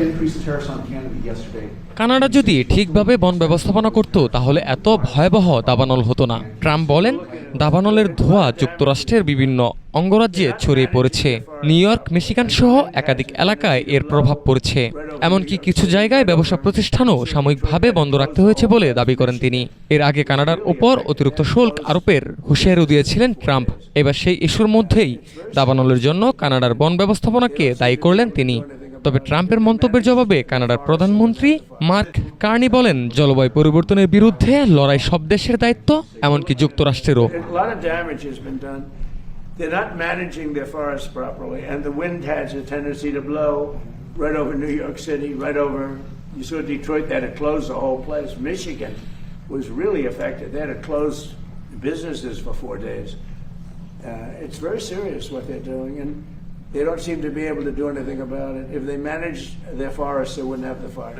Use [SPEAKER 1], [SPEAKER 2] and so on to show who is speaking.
[SPEAKER 1] increase the tariffs on Canada yesterday.
[SPEAKER 2] Canada যদি ঠিকভাবে বন ব্যবস্থাপনা করত তাহলে এত ভয়াবহ দাবানল হতো না। ট্রাম্প বলেন, দাবানলের ধোঁয়া যুক্তরাষ্ট্রের বিভিন্ন অঙ্গরাজ্যে ছড়িয়ে পড়েছে। নিউ ইয়র্ক, মিশিগান সহ একাধিক এলাকায় এর প্রভাব পড়েছে। এমনকি কিছু জায়গায় ব্যবসা প্রতিষ্ঠানও সাময়িকভাবে বন্ধ রাখতে হয়েছে বলে দাবি করেন তিনি। এর আগে কানাডার ওপর অতিরিক্ত শুল্ক আরোপের হুঁশিয়ারিও দিয়েছিলেন ট্রাম্প। এবার সেই ইস্যুর মধ্যেই দাবানলের জন্য কানাডার বন ব্যবস্থাপনাকে দায়ী করলেন তিনি। তবে ট্রাম্পের মন্তব্যের জবাবে কানাডার প্রধানমন্ত্রী মার্ক কার্নি বলেন, জলবায়ু পরিবর্তনের বিরুদ্ধে লড়াই সব দেশের দায়িত্ব, এমনকি যুক্তরাষ্ট্রেরও।
[SPEAKER 3] They're not managing their forests properly, and the wind has a tendency to blow right over New York City, right over. You saw Detroit; they had to close the whole place. Michigan was really affected; they had to close businesses for 4 days. It's very serious what they're doing, and they don't seem to be able to do anything about it. If they managed their forests, they wouldn't have the fire.